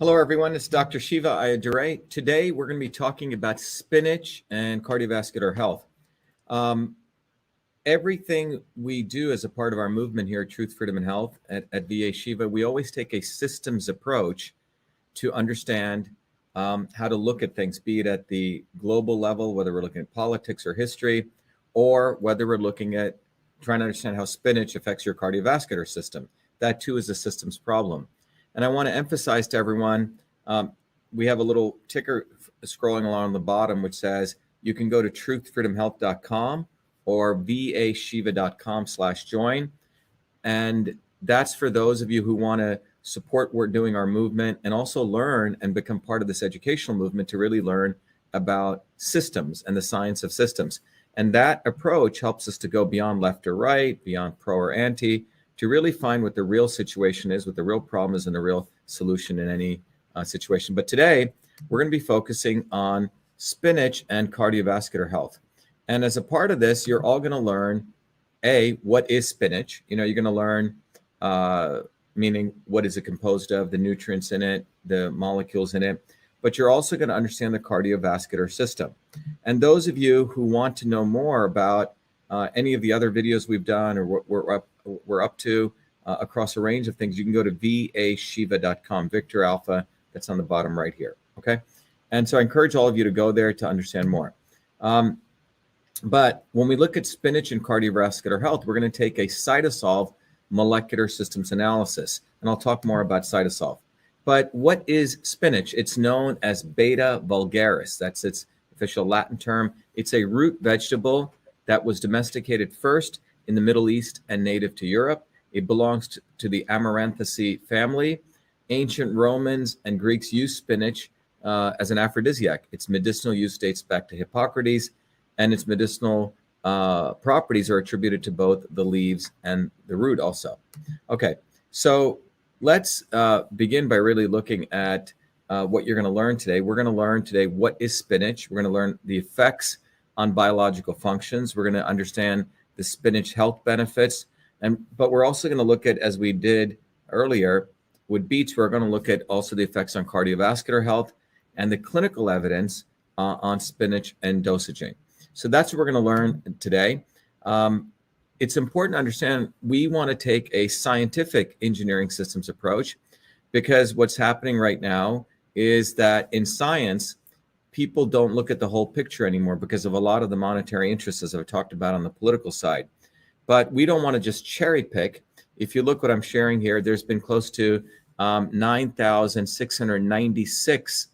Hello, everyone. It's Dr. Shiva Ayyadurai. Today, we're going to be talking about spinach and cardiovascular health. Everything we do as a part of our movement here at Truth, Freedom, and Health at VA Shiva, we always take a systems approach to understand how to look at things, be it at the global level, whether we're looking at politics or history, or whether we're looking at trying to understand how spinach affects your cardiovascular system. That, too, is a systems problem. And I want to emphasize to everyone, we have a little ticker scrolling along the bottom which says you can go to truthfreedomhealth.com or vashiva.com/join. And that's for those of you who want to support we're doing our movement and also learn and become part of this educational movement to really learn about systems and the science of systems. And that approach helps us to go beyond left or right, beyond pro or anti, to really find what the real situation is, what the real problem is, and the real solution in any situation. But today, we're going to be focusing on spinach and cardiovascular health. And as a part of this, you're all going to learn, what is spinach? You're going to learn, meaning what is it composed of, the nutrients in it, the molecules in it. But you're also going to understand the cardiovascular system. And those of you who want to know more about any of the other videos we've done or what we're up to across a range of things, you can go to vashiva.com, Victor Alpha, that's on the bottom right here, okay? And so I encourage all of you to go there to understand more. But when we look at spinach and cardiovascular health, we're going to take a cytosolve molecular systems analysis, and I'll talk more about cytosolve. But what is spinach? It's known as Beta vulgaris. That's its official Latin term. It's a root vegetable that was domesticated first in the Middle East and native to Europe. It belongs to the Amaranthacea family. Ancient Romans and Greeks used spinach as an aphrodisiac. Its medicinal use dates back to Hippocrates, and its medicinal properties are attributed to both the leaves and the root also. Okay, so let's begin by really looking at what you're going to learn today. We're going to learn today what is spinach. We're going to learn the effects on biological functions. We're going to understand the spinach health benefits. But we're also going to look at, as we did earlier with beets, we're going to look at also the effects on cardiovascular health and the clinical evidence on spinach and dosaging. So that's what we're going to learn today. It's important to understand we want to take a scientific engineering systems approach, because what's happening right now is that in science, people don't look at the whole picture anymore because of a lot of the monetary interests, as I've talked about on the political side. But we don't want to just cherry pick. If you look what I'm sharing here, there's been close to 9,696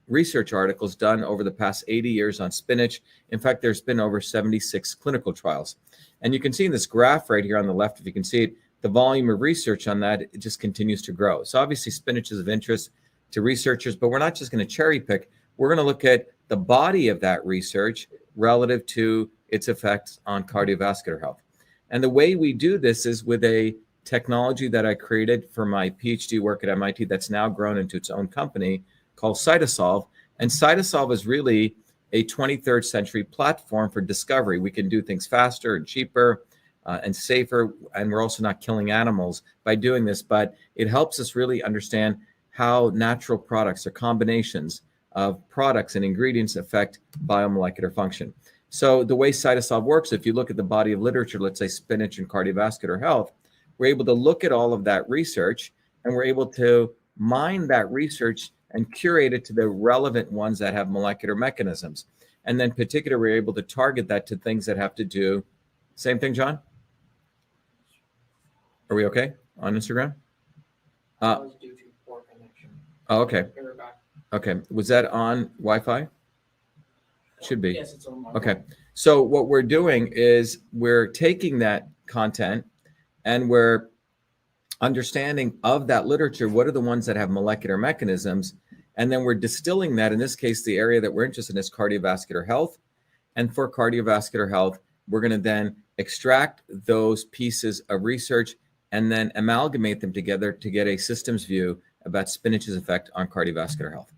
research articles done over the past 80 years on spinach. In fact, there's been over 76 clinical trials. And you can see in this graph right here on the left, if you can see it, the volume of research on that, it just continues to grow. So obviously spinach is of interest to researchers, but we're not just going to cherry pick. We're going to look at the body of that research relative to its effects on cardiovascular health. And the way we do this is with a technology that I created for my PhD work at MIT that's now grown into its own company called cytosolve. And cytosolve is really a 23rd century platform for discovery. We can do things faster and cheaper and safer, and we're also not killing animals by doing this, but it helps us really understand how natural products or combinations of products and ingredients affect biomolecular function. So the way cytosolve works, if you look at the body of literature, let's say spinach and cardiovascular health, we're able to look at all of that research, and we're able to mine that research and curate it to the relevant ones that have molecular mechanisms. And then particularly, we're able to target that to things that have to do, same thing, John? Are we okay on Instagram? Was due to poor connection. Oh, okay. We're back. Okay. Was that on Wi-Fi? Should be. Yes, it's on Wi-Fi. Okay. So what we're doing is we're taking that content and we're understanding of that literature, what are the ones that have molecular mechanisms, and then we're distilling that. In this case, the area that we're interested in is cardiovascular health. And for cardiovascular health, we're going to then extract those pieces of research and then amalgamate them together to get a systems view about spinach's effect on cardiovascular health.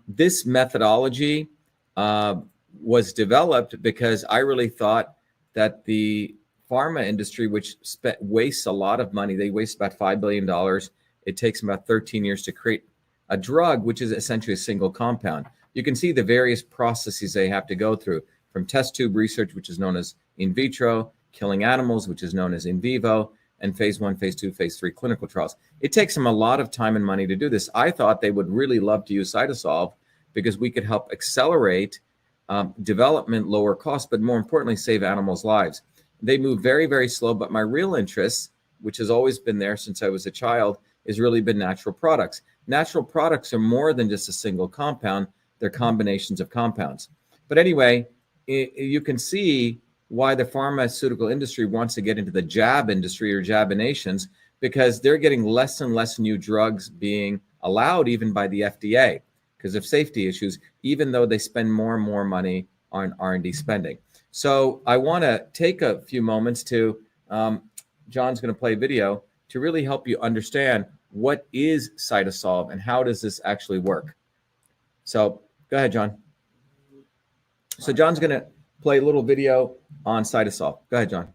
This methodology was developed because I really thought that the pharma industry, which wastes a lot of money, they waste about $5 billion. It takes them about 13 years to create a drug, which is essentially a single compound. You can see the various processes they have to go through, from test tube research, which is known as in vitro, killing animals, which is known as in vivo, and phase 1, phase 2, phase 3 clinical trials. It takes them a lot of time and money to do this. I thought they would really love to use CytoSolve because we could help accelerate development, lower costs, but more importantly, save animals' lives. They move very, very slow, but my real interest, which has always been there since I was a child, has really been natural products. Natural products are more than just a single compound. They're combinations of compounds. But anyway, you can see why the pharmaceutical industry wants to get into the jab industry or jabinations, because they're getting less and less new drugs being allowed even by the FDA because of safety issues, even though they spend more and more money on R&D spending. So I want to take a few moments to, John's going to play a video to really help you understand what is CytoSolve and how does this actually work. So go ahead, John. So John's going to play a little video on CytoSolve. Go ahead, John.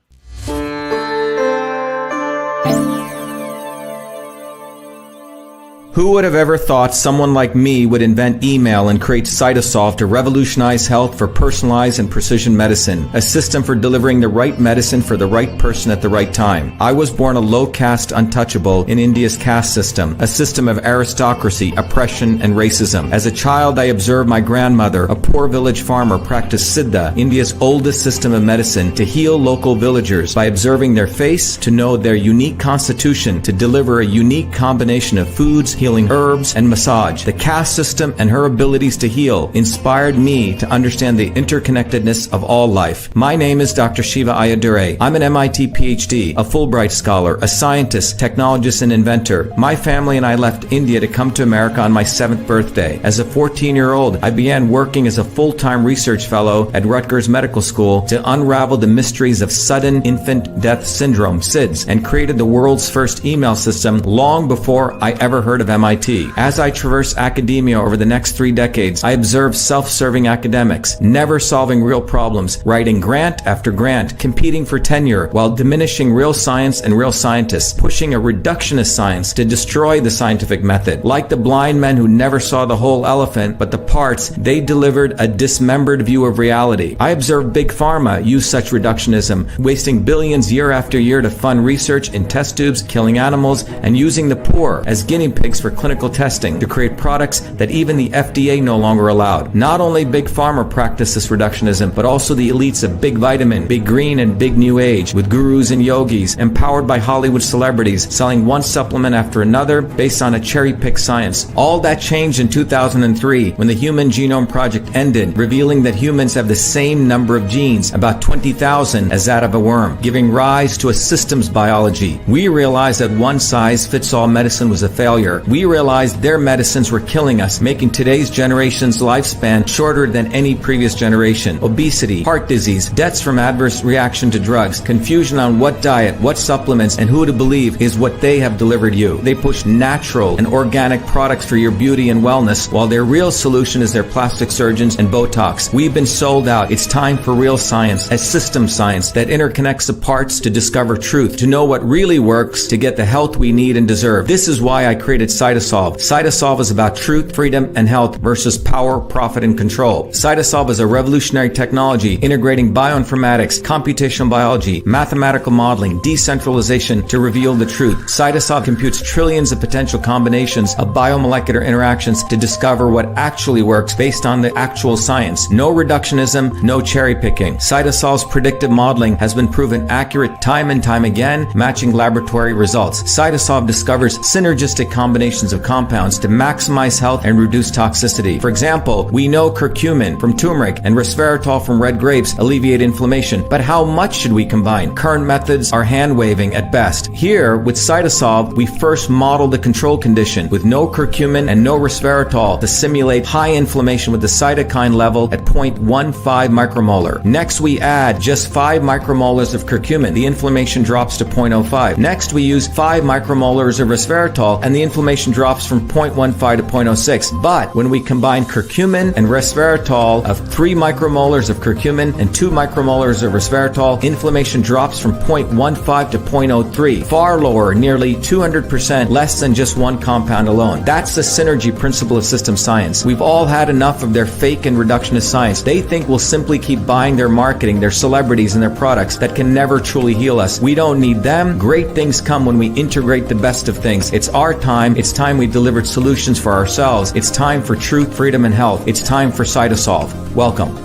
Who would have ever thought someone like me would invent email and create CytoSolve to revolutionize health for personalized and precision medicine, a system for delivering the right medicine for the right person at the right time? I was born a low caste untouchable in India's caste system, a system of aristocracy, oppression, and racism. As a child, I observed my grandmother, a poor village farmer, practice Siddha, India's oldest system of medicine, to heal local villagers by observing their face, to know their unique constitution, to deliver a unique combination of foods, healing herbs, and massage. The caste system and her abilities to heal inspired me to understand the interconnectedness of all life. My name is Dr. Shiva Ayyadurai. I'm an MIT PhD, a Fulbright scholar, a scientist, technologist, and inventor. My family and I left India to come to America on my 7th birthday. As a 14-year-old, I began working as a full-time research fellow at Rutgers Medical School to unravel the mysteries of sudden infant death syndrome, SIDS, and created the world's first email system long before I ever heard of MIT. As I traversed academia over the next 3 decades, I observed self-serving academics, never solving real problems, writing grant after grant, competing for tenure, while diminishing real science and real scientists, pushing a reductionist science to destroy the scientific method. Like the blind men who never saw the whole elephant, but the parts, they delivered a dismembered view of reality. I observed Big Pharma use such reductionism, wasting billions year after year to fund research in test tubes, killing animals, and using the poor as guinea pigs for clinical testing to create products that even the FDA no longer allowed. Not only Big Pharma practiced this reductionism, but also the elites of Big Vitamin, Big Green, and Big New Age, with gurus and yogis, empowered by Hollywood celebrities, selling one supplement after another based on a cherry-picked science. All that changed in 2003 when the Human Genome Project ended, revealing that humans have the same number of genes, about 20,000, as that of a worm, giving rise to a systems biology. We realized that one-size-fits-all medicine was a failure. We realized their medicines were killing us, making today's generation's lifespan shorter than any previous generation. Obesity, heart disease, deaths from adverse reaction to drugs, confusion on what diet, what supplements, and who to believe is what they have delivered you. They push natural and organic products for your beauty and wellness, while their real solution is their plastic surgeons and Botox. We've been sold out. It's time for real science, a system science that interconnects the parts to discover truth, to know what really works, to get the health we need and deserve. This is why I created CytoSolve. CytoSolve is about truth, freedom, and health versus power, profit, and control. CytoSolve is a revolutionary technology integrating bioinformatics, computational biology, mathematical modeling, decentralization to reveal the truth. CytoSolve computes trillions of potential combinations of biomolecular interactions to discover what actually works based on the actual science. No reductionism, no cherry picking. CytoSolve's predictive modeling has been proven accurate time and time again, matching laboratory results. CytoSolve discovers synergistic combinations of compounds to maximize health and reduce toxicity. For example, we know curcumin from turmeric and resveratrol from red grapes alleviate inflammation, but how much should we combine? Current methods are hand-waving at best. Here, with CytoSolve, we first model the control condition with no curcumin and no resveratrol to simulate high inflammation with the cytokine level at 0.15 micromolar. Next, we add just 5 micromolars of curcumin. The inflammation drops to 0.05. Next, we use 5 micromolars of resveratrol and the inflammation inflammation drops from 0.15 to 0.06. But when we combine curcumin and resveratrol of 3 micromolars of curcumin and 2 micromolars of resveratrol, inflammation drops from 0.15 to 0.03, far lower, nearly 200% less than just one compound alone. That's the synergy principle of system science. We've all had enough of their fake and reductionist science. They think we'll simply keep buying their marketing, their celebrities, and their products that can never truly heal us. We don't need them. Great things come when we integrate the best of things. It's our time. It's time we delivered solutions for ourselves. It's time for truth, freedom, and health. It's time for Cytosolve. Welcome.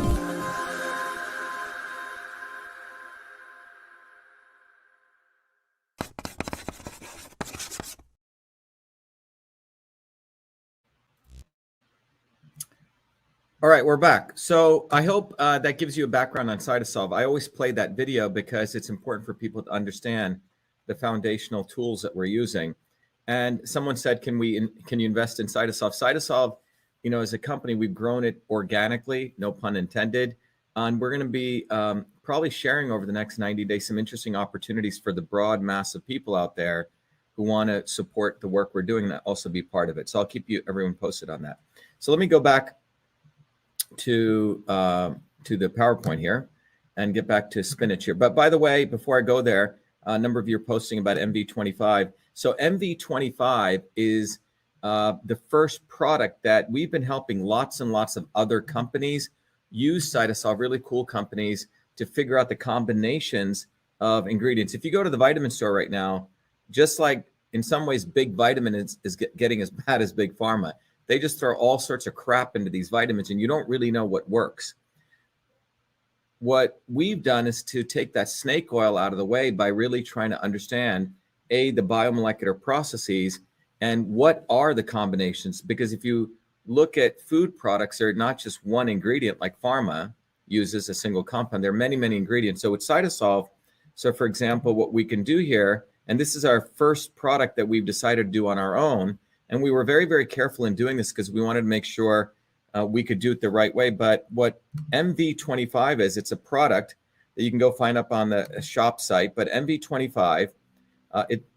All right, we're back. So I hope that gives you a background on Cytosolve. I always play that video because it's important for people to understand the foundational tools that we're using. And someone said, can you invest in Cytosolve? Cytosolve, as a company, we've grown it organically, no pun intended. And we're going to be probably sharing over the next 90 days some interesting opportunities for the broad mass of people out there who want to support the work we're doing and also be part of it. So I'll keep everyone posted on that. So let me go back to the PowerPoint here and get back to Spinach here. But by the way, before I go there, a number of you are posting about MV25. So MV25 is the first product that we've been helping lots and lots of other companies use Cytosolve, really cool companies, to figure out the combinations of ingredients. If you go to the vitamin store right now, just like in some ways Big Vitamin is getting as bad as Big Pharma, they just throw all sorts of crap into these vitamins and you don't really know what works. What we've done is to take that snake oil out of the way by really trying to understand, the biomolecular processes and what are the combinations. Because if you look at food products, they're not just one ingredient like pharma uses a single compound. There are many, many ingredients. So with Cytosolve, so for example, what we can do here, and this is our first product that we've decided to do on our own, and we were very, very careful in doing this because we wanted to make sure we could do it the right way. But what MV25 is, it's a product that you can go find up on the shop site. But MV25,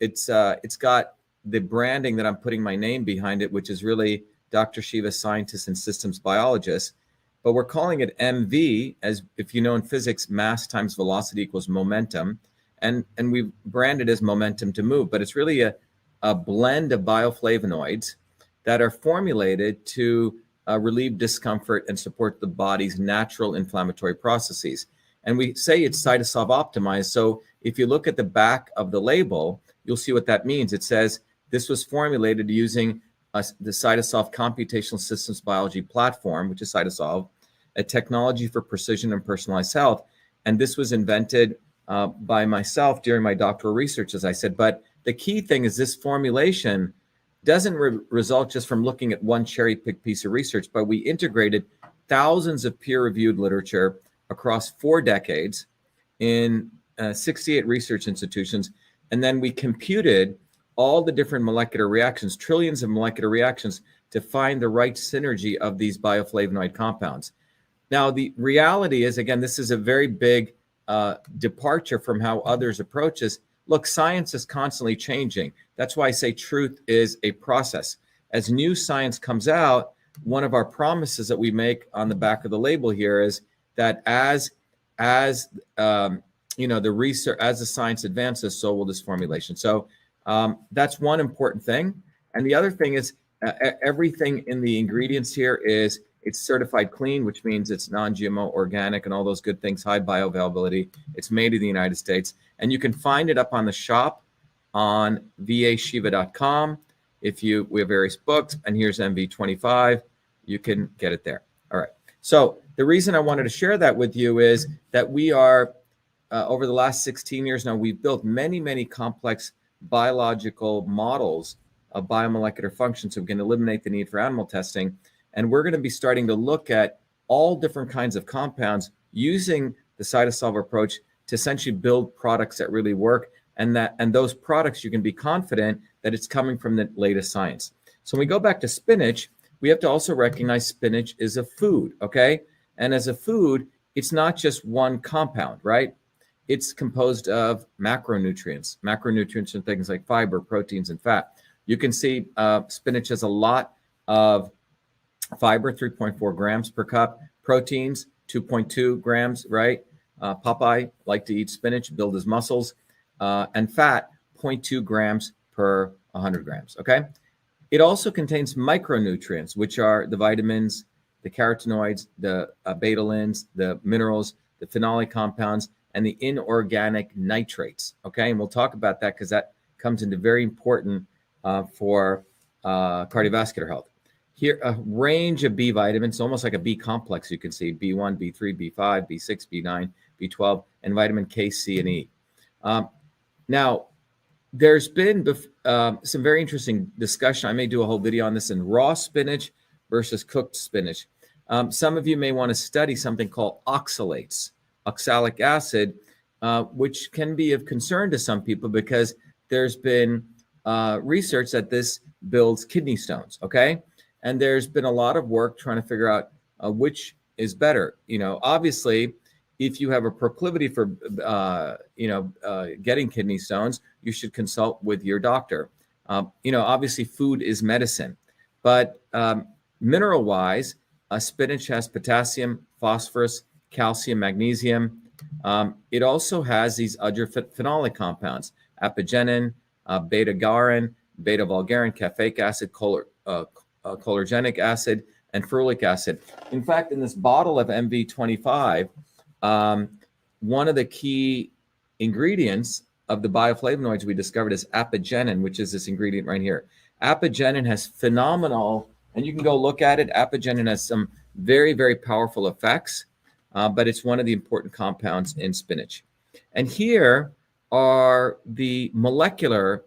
it's got the branding that I'm putting my name behind it, which is really Dr.SHIVA, scientist and systems biologist. But we're calling it MV, as if you know in physics, mass times velocity equals momentum. And we've branded as momentum to move. But it's really a blend of bioflavonoids that are formulated to relieve discomfort and support the body's natural inflammatory processes. And we say it's Cytosolve optimized. So if you look at the back of the label, you'll see what that means. It says this was formulated using the Cytosolve computational systems biology platform, which is Cytosolve, a technology for precision and personalized health. And this was invented by myself during my doctoral research, as I said. But the key thing is this formulation doesn't result just from looking at one cherry-picked piece of research, but we integrated thousands of peer-reviewed literature across 4 decades in 68 research institutions. And then we computed all the different molecular reactions, trillions of molecular reactions, to find the right synergy of these bioflavonoid compounds. Now, the reality is, again, this is a very big departure from how others approach this. Look, science is constantly changing. That's why I say truth is a process. As new science comes out, one of our promises that we make on the back of the label here is that as the research, as the science advances, so will this formulation. So that's one important thing. And the other thing is everything in the ingredients here it's certified clean, which means it's non-GMO, organic, and all those good things, high bioavailability. It's made in the United States. And you can find it up on the shop on vashiva.com. We have various books, and here's MV25. You can get it there. All right. So the reason I wanted to share that with you is that we are, over the last 16 years now, we've built many, many complex biological models of biomolecular function so we can eliminate the need for animal testing. And we're going to be starting to look at all different kinds of compounds using the Cytosolve approach to essentially build products that really work. And those products, you can be confident that it's coming from the latest science. So when we go back to spinach, we have to also recognize spinach is a food, okay? And as a food, it's not just one compound, right? It's composed of macronutrients. Macronutrients are things like fiber, proteins, and fat. You can see spinach has a lot of fiber, 3.4 grams per cup, proteins, 2.2 grams, right? Popeye liked to eat spinach, build his muscles, and fat, 0.2 grams per 100 grams, okay? It also contains micronutrients, which are the vitamins, the carotenoids, the betalins, the minerals, the phenolic compounds, and the inorganic nitrates, okay? And we'll talk about that because that comes into very important for cardiovascular health. Here, a range of B vitamins, almost like a B complex, you can see, B1, B3, B5, B6, B9, B12, and vitamin K, C, and E. Now, there's been some very interesting discussion. I may do a whole video on this in raw spinach versus cooked spinach. Some of you may want to study something called oxalates, oxalic acid, which can be of concern to some people because there's been research that this builds kidney stones, okay? And there's been a lot of work trying to figure out which is better. You know, obviously, if you have a proclivity for, getting kidney stones, you should consult with your doctor. Obviously, food is medicine, but mineral-wise, spinach has potassium, phosphorus, calcium, magnesium. It also has these other phenolic compounds: apigenin, beta-garin, beta-vulgarin, caffeic acid, cholerogenic acid, and ferulic acid. In fact, in this bottle of MV25, one of the key ingredients of the bioflavonoids we discovered is apigenin, which is this ingredient right here. Apigenin has phenomenal, and you can go look at it, apigenin has some very, very powerful effects, but it's one of the important compounds in spinach. And here are the molecular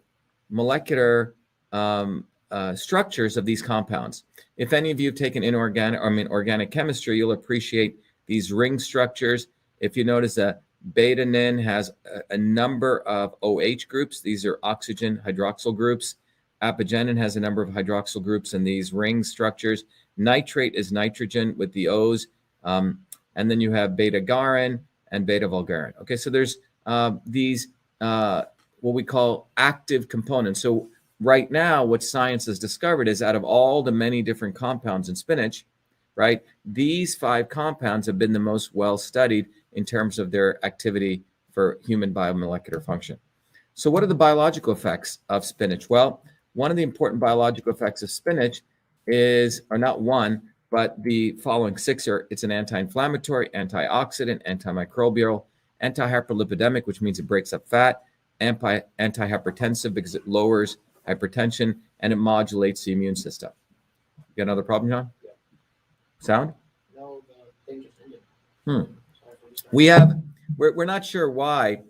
structures of these compounds. If any of you have taken organic chemistry, you'll appreciate these ring structures. If you notice that beta-nin has a number of OH groups, these are oxygen hydroxyl groups. Apigenin has a number of hydroxyl groups in these ring structures. Nitrate is nitrogen with the O's. And then you have beta-garin and beta-vulgarin. Okay, so there's these what we call active components. So right now, what science has discovered is out of all the many different compounds in spinach, right, these 5 compounds have been the most well-studied in terms of their activity for human biomolecular function. So what are the biological effects of spinach? Well, one of the important biological effects of spinach is, or not one, but the following 6 are: it's an anti-inflammatory, antioxidant, antimicrobial, antihyperlipidemic, which means it breaks up fat, antihypertensive because it lowers hypertension, and it modulates the immune system. You got another problem, John? Yeah. Sound? No, the thing just ended. We're not sure why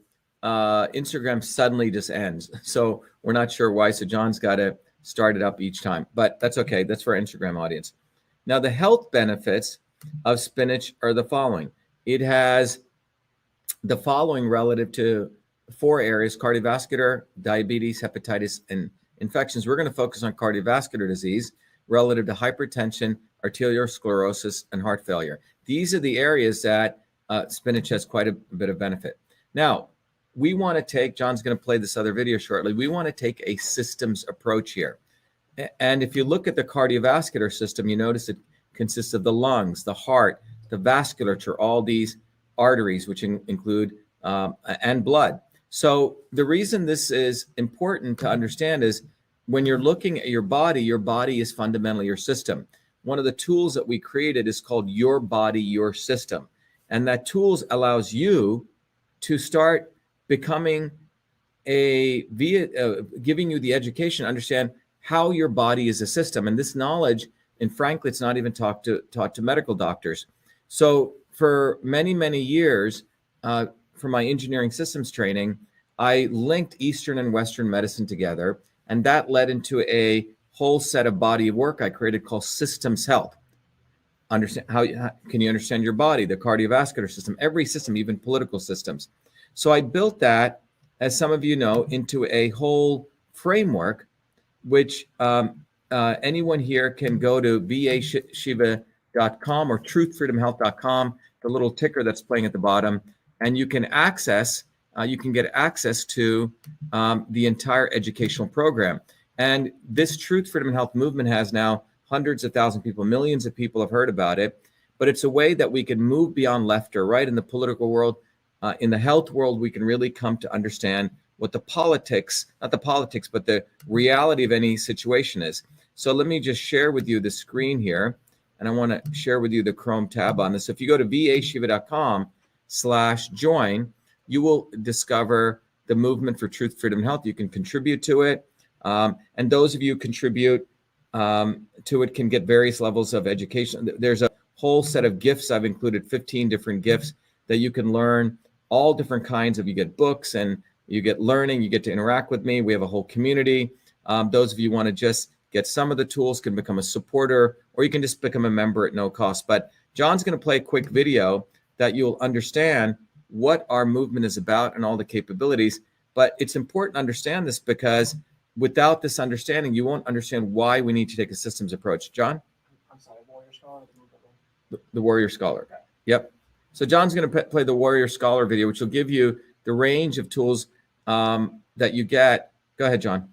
Instagram suddenly just ends. So we're not sure why. So John's got to start it up each time, but that's okay. That's for our Instagram audience. Now, the health benefits of spinach are the following. It has the following relative to 4 areas: cardiovascular, diabetes, hepatitis, and infections. We're going to focus on cardiovascular disease relative to hypertension, arteriosclerosis, and heart failure. These are the areas that spinach has quite a bit of benefit. Now, we want to take, John's going to play this other video shortly, we want to take a systems approach here. And if you look at the cardiovascular system, you notice it consists of the lungs, the heart, the vasculature, all these arteries, which include, and blood. So the reason this is important to understand is when you're looking at your body is fundamentally your system. One of the tools that we created is called Your Body, Your System. And that tools allows you to start becoming giving you the education, understand how your body is a system. And this knowledge, and frankly, it's not even taught to medical doctors. So for many, many years, for my engineering systems training, I linked Eastern and Western medicine together, and that led into a whole set of body of work I created called Systems Health. Understand how can you understand your body, the cardiovascular system, every system, even political systems. So I built that, as some of you know, into a whole framework, which anyone here can go to BeEnslaved.com or truthfreedomhealth.com, the little ticker that's playing at the bottom, and you can access, you can get access to the entire educational program. And this truth, freedom, and health movement has now hundreds of thousands of people, millions of people have heard about it. But it's a way that we can move beyond left or right in the political world. In the health world, we can really come to understand what the politics, not the politics, but the reality of any situation is. So let me just share with you the screen here. And I want to share with you the Chrome tab on this. If you go to vashiva.com/join, you will discover the movement for truth, freedom, and health. You can contribute to it. And those of you who contribute to it can get various levels of education. There's a whole set of gifts. I've included 15 different gifts that you can learn all different kinds of. You get books and you get learning, you get to interact with me. We have a whole community. Those of you who want to just get some of the tools can become a supporter, or you can just become a member at no cost. But John's going to play a quick video that you'll understand what our movement is about and all the capabilities. But it's important to understand this because without this understanding, you won't understand why we need to take a systems approach. John? I'm sorry, Warrior Scholar. The Warrior Scholar. Okay. Yep. So John's going to play the Warrior Scholar video, which will give you the range of tools that you get. Go ahead, John.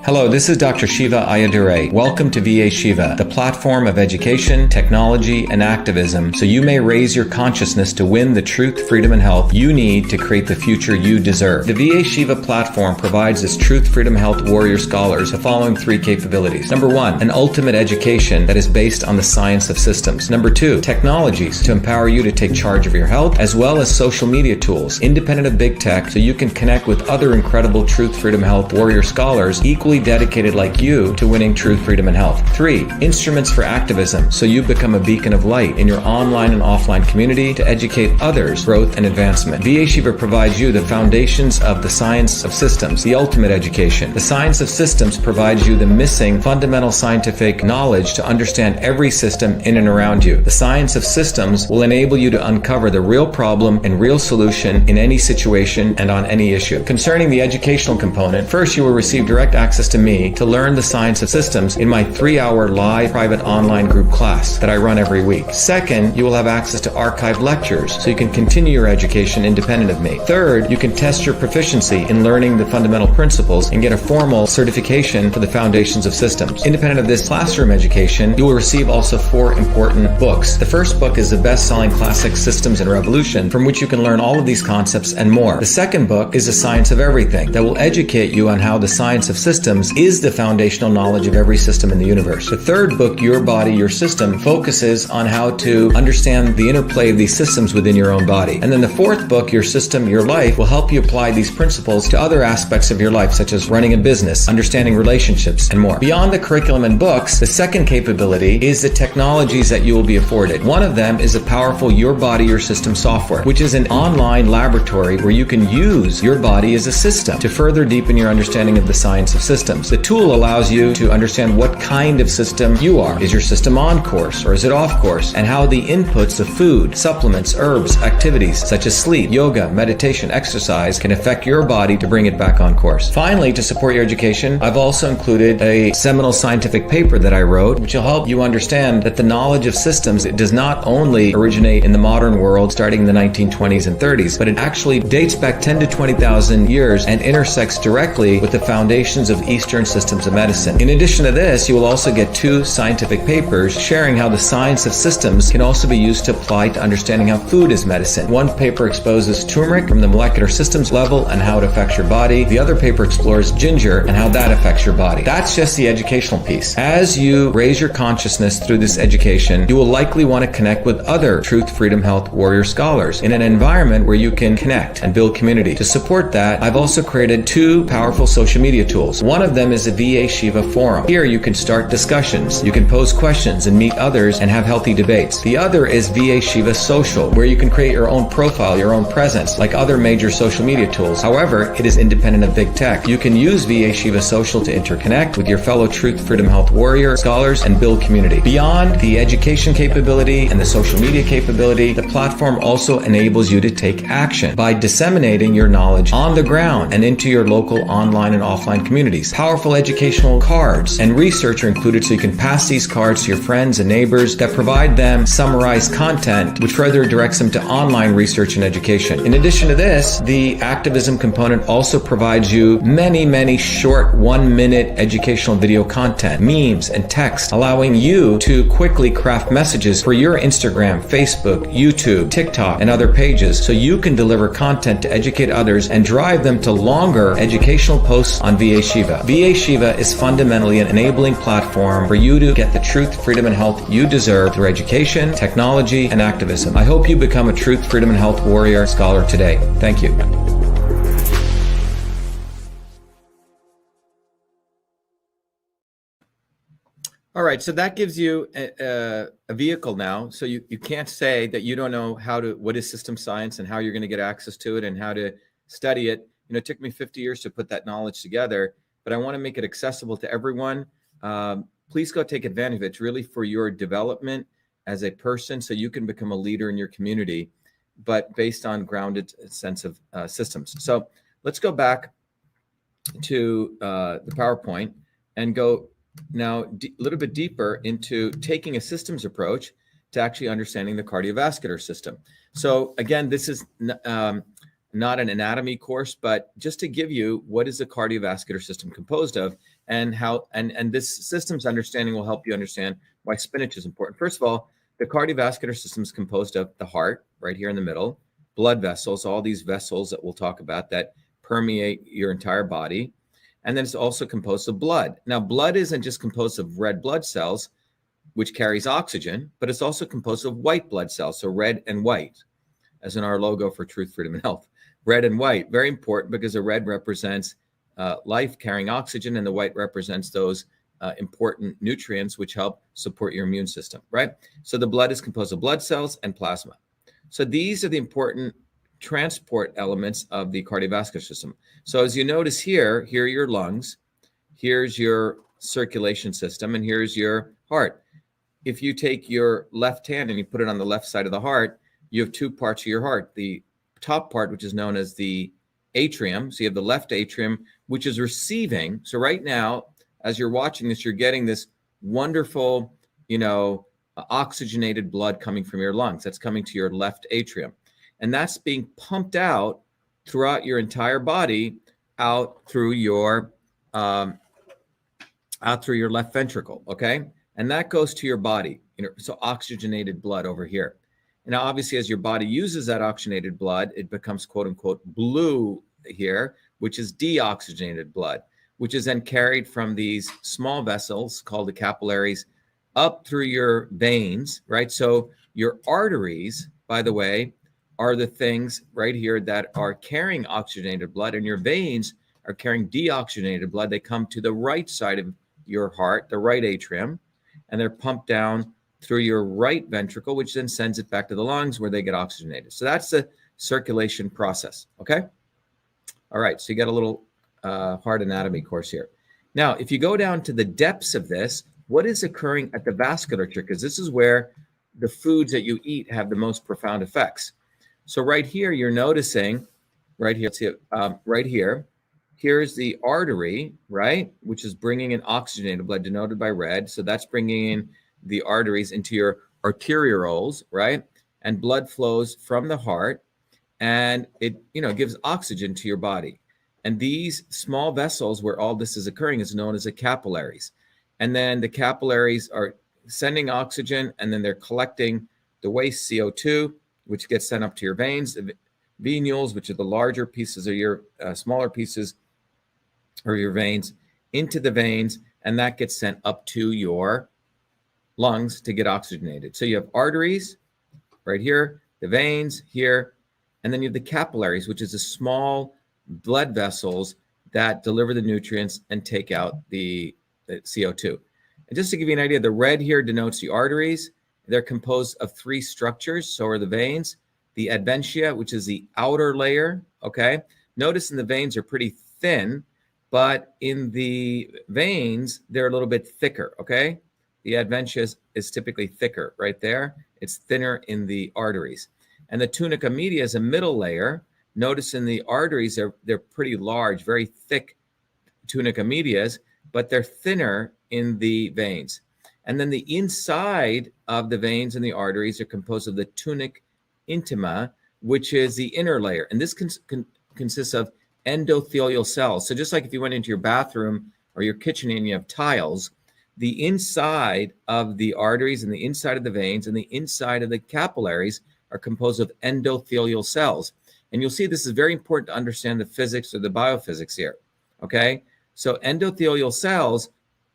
Hello, this is Dr. Shiva Ayyadurai. Welcome to VA Shiva, the platform of education, technology, and activism, so you may raise your consciousness to win the truth, freedom, and health you need to create the future you deserve. The VA Shiva platform provides its truth, freedom, health warrior scholars the following 3 capabilities. Number 1, an ultimate education that is based on the science of systems. Number 2, technologies to empower you to take charge of your health, as well as social media tools, independent of big tech, so you can connect with other incredible truth, freedom, health warrior scholars equally dedicated like you to winning truth, freedom, and health. 3, instruments for activism, so you become a beacon of light in your online and offline community to educate others, growth, and advancement. VA Shiva provides you the foundations of the science of systems, the ultimate education. The science of systems provides you the missing fundamental scientific knowledge to understand every system in and around you. The science of systems will enable you to uncover the real problem and real solution in any situation and on any issue. Concerning the educational component, first you will receive direct access to me to learn the science of systems in my 3-hour live private online group class that I run every week. Second, you will have access to archived lectures so you can continue your education independent of me. Third, you can test your proficiency in learning the fundamental principles and get a formal certification for the foundations of systems. Independent of this classroom education, you will receive also 4 important books. The first book is the best-selling classic Systems and Revolution, from which you can learn all of these concepts and more. The second book is The Science of Everything, that will educate you on how the science of systems is the foundational knowledge of every system in the universe. The third book, Your Body, Your System, focuses on how to understand the interplay of these systems within your own body. And then the fourth book, Your System, Your Life, will help you apply these principles to other aspects of your life, such as running a business, understanding relationships, and more. Beyond the curriculum and books, the second capability is the technologies that you will be afforded. One of them is a powerful Your Body, Your System software, which is an online laboratory where you can use your body as a system to further deepen your understanding of the science of systems. The tool allows you to understand what kind of system you are. Is your system on course or is it off course? And how the inputs of food, supplements, herbs, activities such as sleep, yoga, meditation, exercise can affect your body to bring it back on course. Finally, to support your education, I've also included a seminal scientific paper that I wrote, which will help you understand that the knowledge of systems, it does not only originate in the modern world starting in the 1920s and 30s, but it actually dates back 10 to 20,000 years and intersects directly with the foundations of Eastern systems of medicine. In addition to this, you will also get 2 scientific papers sharing how the science of systems can also be used to apply to understanding how food is medicine. One paper exposes turmeric from the molecular systems level and how it affects your body. The other paper explores ginger and how that affects your body. That's just the educational piece. As you raise your consciousness through this education, you will likely want to connect with other truth, freedom, health warrior scholars in an environment where you can connect and build community. To support that, I've also created 2 powerful social media tools. One of them is a VA Shiva forum. Here you can start discussions, you can pose questions and meet others and have healthy debates. The other is VA Shiva Social, where you can create your own profile, your own presence, like other major social media tools. However, it is independent of big tech. You can use VA Shiva Social to interconnect with your fellow truth, freedom, health warrior scholars and build community. Beyond the education capability and the social media capability, the platform also enables you to take action by disseminating your knowledge on the ground and into your local online and offline communities. CDs, powerful educational cards, and research are included so you can pass these cards to your friends and neighbors that provide them summarized content, which further directs them to online research and education. In addition to this, the activism component also provides you many short 1-minute educational video content, memes, and text, allowing you to quickly craft messages for your Instagram, Facebook, YouTube, TikTok, and other pages so you can deliver content to educate others and drive them to longer educational posts on VA Shiva. VA Shiva is fundamentally an enabling platform for you to get the truth, freedom, and health you deserve through education, technology, and activism. I hope you become a truth, freedom, and health warrior scholar today. Thank you. All right, so that gives you a vehicle now. So you can't say that you don't know what is system science and how you're going to get access to it and how to study it. You know, it took me 50 years to put that knowledge together, but I want to make it accessible to everyone. Please go take advantage of it. It's really for your development as a person so you can become a leader in your community, but based on grounded sense of systems. So let's go back to the PowerPoint and go now a little bit deeper into taking a systems approach to actually understanding the cardiovascular system. So again, this is not an anatomy course, but just to give you what is the cardiovascular system composed of and how, and this systems understanding will help you understand why spinach is important. First of all, the cardiovascular system is composed of the heart right here in the middle, blood vessels, all these vessels that we'll talk about that permeate your entire body. And then it's also composed of blood. Now, blood isn't just composed of red blood cells, which carries oxygen, but it's also composed of white blood cells, so red and white, as in our logo for Truth, Freedom, and Health. Red and white, very important because the red represents life carrying oxygen and the white represents those important nutrients which help support your immune system, right? So the blood is composed of blood cells and plasma. So these are the important transport elements of the cardiovascular system. So as you notice here are your lungs, here's your circulation system, and here's your heart. If you take your left hand and you put it on the left side of the heart, you have two parts of your heart. The top part, which is known as the atrium. So you have the left atrium, which is receiving. So right now, as you're watching this, you're getting this wonderful, oxygenated blood coming from your lungs. That's coming to your left atrium. And that's being pumped out throughout your entire body, out through your left ventricle, okay? And that goes to your body, so oxygenated blood over here. And now obviously as your body uses that oxygenated blood, it becomes quote unquote blue here, which is deoxygenated blood, which is then carried from these small vessels called the capillaries up through your veins, right? So your arteries, by the way, are the things right here that are carrying oxygenated blood, and your veins are carrying deoxygenated blood. They come to the right side of your heart, the right atrium, and they're pumped down through your right ventricle, which then sends it back to the lungs where they get oxygenated. So that's the circulation process, okay? All right, so you got a little heart anatomy course here. Now, if you go down to the depths of this, what is occurring at the vasculature? Because this is where the foods that you eat have the most profound effects. So right here, you're noticing, right here, see it, right here, here's the artery, right, which is bringing in oxygenated blood denoted by red. So that's bringing in the arteries into your arterioles, right? And blood flows from the heart and it, gives oxygen to your body. And these small vessels where all this is occurring is known as the capillaries. And then the capillaries are sending oxygen and then they're collecting the waste CO2, which gets sent up to your veins, the venules, which are the larger pieces of your smaller pieces or your veins, into the veins, and that gets sent up to your lungs to get oxygenated. So you have arteries right here, the veins here, and then you have the capillaries, which is the small blood vessels that deliver the nutrients and take out the CO2. And just to give you an idea, the red here denotes the arteries. They're composed of three structures, so are the veins. The adventia, which is the outer layer, okay? Notice in the veins are pretty thin, but in the veins, they're a little bit thicker, okay? The adventia is typically thicker right there. It's thinner in the arteries. And the tunica media is a middle layer. Notice in the arteries, they're pretty large, very thick tunica medias, but they're thinner in the veins. And then the inside of the veins and the arteries are composed of the tunic intima, which is the inner layer. And this consists of endothelial cells. So just like if you went into your bathroom or your kitchen and you have tiles, the inside of the arteries and the inside of the veins and the inside of the capillaries are composed of endothelial cells. And you'll see this is very important to understand the physics or the biophysics here, okay? So endothelial cells,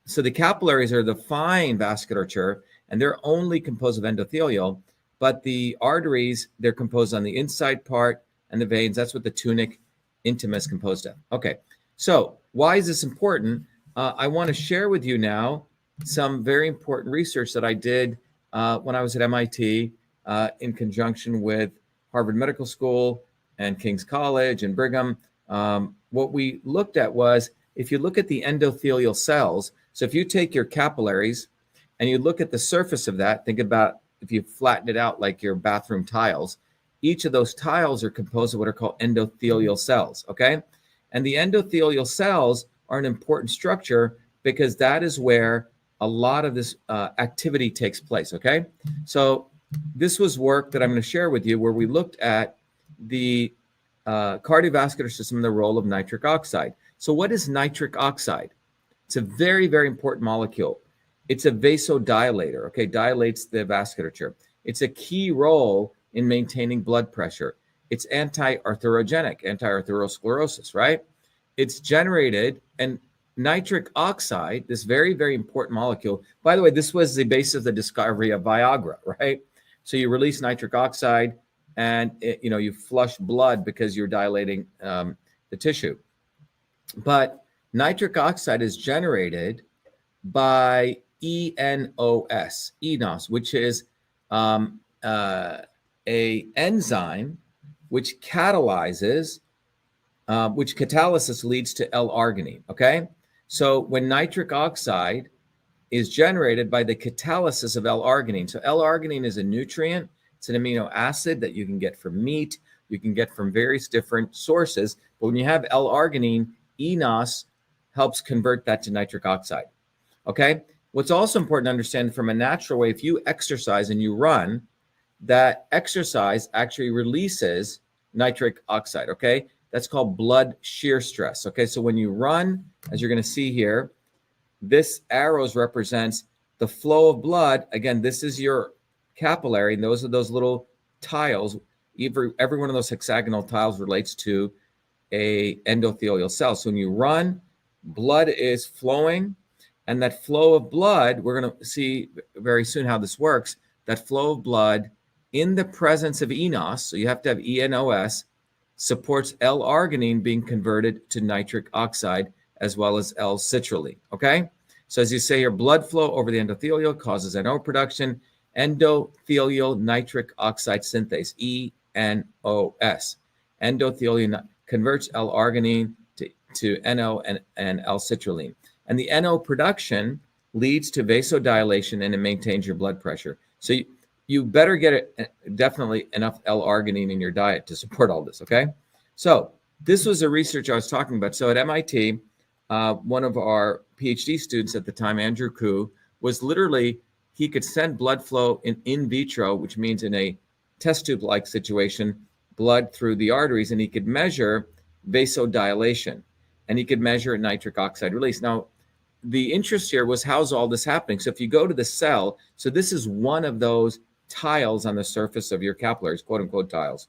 so the capillaries are the fine vasculature, and they're only composed of endothelial, but the arteries, they're composed on the inside part, and the veins, that's what the tunic intima is composed of. Okay, so why is this important? I want to share with you now some very important research that I did when I was at MIT in conjunction with Harvard Medical School and King's College and Brigham. What we looked at was, if you look at the endothelial cells, so if you take your capillaries and you look at the surface of that, think about if you flatten it out like your bathroom tiles, each of those tiles are composed of what are called endothelial cells, okay? And the endothelial cells are an important structure because that is where a lot of this activity takes place, okay? So this was work that I'm going to share with you where we looked at the cardiovascular system and the role of nitric oxide. So what is nitric oxide? It's a very, very important molecule. It's a vasodilator, okay? Dilates the vasculature. It's a key role in maintaining blood pressure. It's anti-arthrogenic, anti-arthrosclerosis, right? It's generated, and nitric oxide, this very, very important molecule. By the way, this was the basis of the discovery of Viagra, right? So you release nitric oxide and you flush blood because you're dilating the tissue. But nitric oxide is generated by enos, which is a enzyme which catalysis leads to L-arginine, okay? So when nitric oxide is generated by the catalysis of L-arginine, so L-arginine is a nutrient, it's an amino acid that you can get from meat, you can get from various different sources, but when you have L-arginine, enos helps convert that to nitric oxide, okay? What's also important to understand from a natural way, if you exercise and you run, that exercise actually releases nitric oxide, okay? That's called blood shear stress, okay? So when you run, as you're going to see here, this arrows represents the flow of blood. Again, this is your capillary, and those are those little tiles. Every one of those hexagonal tiles relates to a endothelial cell. So when you run, blood is flowing, and that flow of blood, we're going to see very soon how this works, that flow of blood in the presence of enos, so you have to have enos, supports L-arginine being converted to nitric oxide as well as L-citrulline, okay? So as you say here, blood flow over the endothelial causes NO production, endothelial nitric oxide synthase, ENOS. Endothelial converts L-arginine to NO and L-citrulline. And the NO production leads to vasodilation and it maintains your blood pressure. So you better get definitely enough L-arginine in your diet to support all this, okay? So this was the research I was talking about. So at MIT, one of our PhD students at the time, Andrew Koo, was literally, he could send blood flow in vitro, which means in a test tube-like situation, blood through the arteries, and he could measure vasodilation, and he could measure nitric oxide release. Now, the interest here was, how's all this happening? So if you go to the cell, so this is one of those tiles on the surface of your capillaries, quote unquote tiles,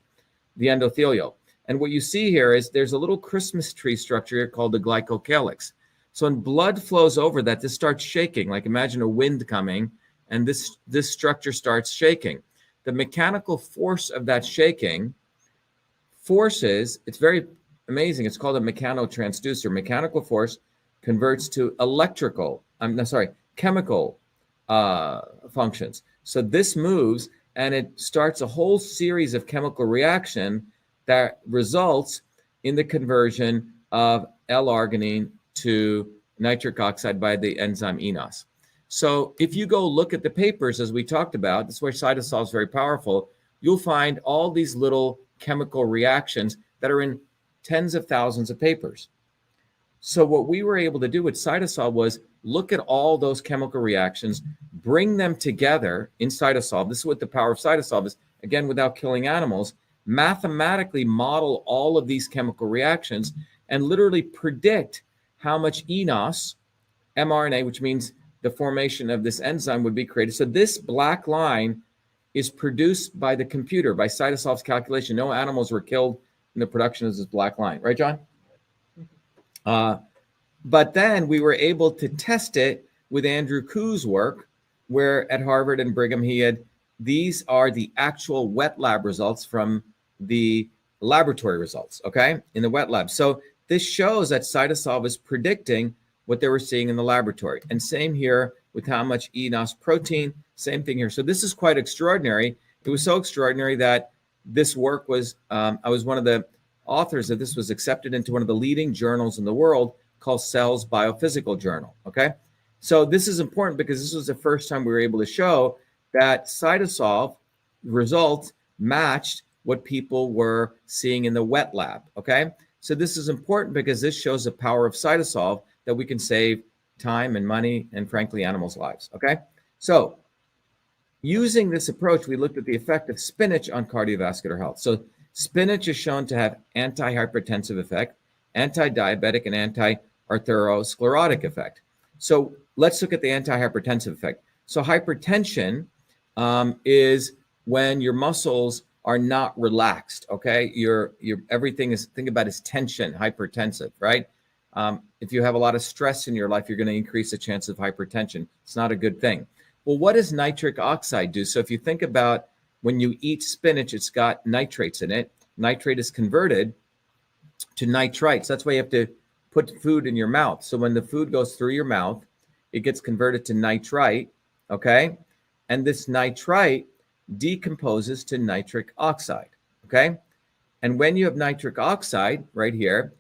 the endothelial. And what you see here is there's a little Christmas tree structure here called the glycocalyx. So when blood flows over that, this starts shaking, like imagine a wind coming, and this structure starts shaking. The mechanical force of that shaking forces, it's very amazing, it's called a mechanotransducer. Mechanical force converts to chemical functions. So this moves and it starts a whole series of chemical reaction that results in the conversion of L-arginine to nitric oxide by the enzyme enos. So if you go look at the papers, as we talked about, this is where cytosol is very powerful, you'll find all these little chemical reactions that are in tens of thousands of papers. So what we were able to do with cytosol was look at all those chemical reactions, bring them together in cytosol. This is what the power of cytosol is, again, without killing animals, mathematically model all of these chemical reactions and literally predict how much eNOS, mRNA, which means the formation of this enzyme, would be created. So this black line is produced by the computer, by cytosol's calculation. No animals were killed in the production of this black line. Right, John? But then we were able to test it with Andrew Kuh's work, where at Harvard and Brigham, these are the actual wet lab results from the laboratory results, okay, in the wet lab. So this shows that cytosol is predicting what they were seeing in the laboratory. And same here with how much eNOS protein, same thing here. So this is quite extraordinary. It was so extraordinary that this work was, I was one of the authors of this, was accepted into one of the leading journals in the world called Cell's Biophysical Journal, okay? So this is important because this was the first time we were able to show that cytosol results matched what people were seeing in the wet lab, okay? So this is important because this shows the power of cytosol, that we can save time and money and, frankly, animals' lives, okay? So using this approach, we looked at the effect of spinach on cardiovascular health. So spinach is shown to have anti-hypertensive effect, anti-diabetic, and anti-atherosclerotic effect. So let's look at the anti-hypertensive effect. So hypertension is when your muscles are not relaxed, okay? Your everything is, think about as tension, hypertensive, right? If you have a lot of stress in your life, you're going to increase the chance of hypertension. It's not a good thing. Well, what does nitric oxide do? So if you think about when you eat spinach, it's got nitrates in it. Nitrate is converted to nitrites. That's why you have to put food in your mouth. So when the food goes through your mouth, it gets converted to nitrite, okay? And this nitrite decomposes to nitric oxide, okay? And when you have nitric oxide right here,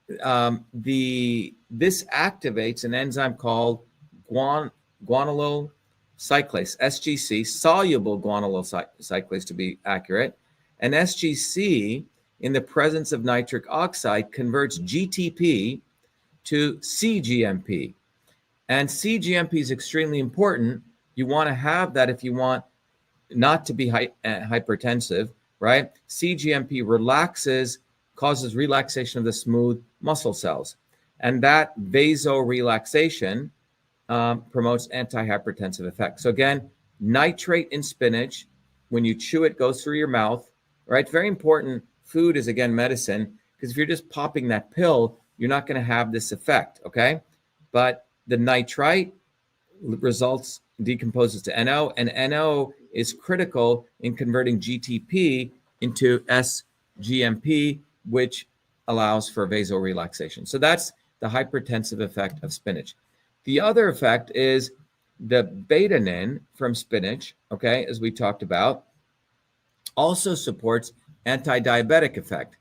this activates an enzyme called guanylyl cyclase, SGC, soluble guanylyl cyclase to be accurate. And SGC, in the presence of nitric oxide, converts GTP to cGMP. And cGMP is extremely important. You want to have that if you want not to be hypertensive, right? cGMP causes relaxation of the smooth muscle cells. And that vasorelaxation promotes anti-hypertensive effect. So again, nitrate in spinach, when you chew it, goes through your mouth, right? Very important. Food is, again, medicine, because if you're just popping that pill, you're not going to have this effect, okay? But the nitrite decomposes to NO, and NO is critical in converting GTP into sGMP, which allows for vasorelaxation. So that's the hypertensive effect of spinach. The other effect is the betanin from spinach, okay, as we talked about, also supports anti-diabetic effect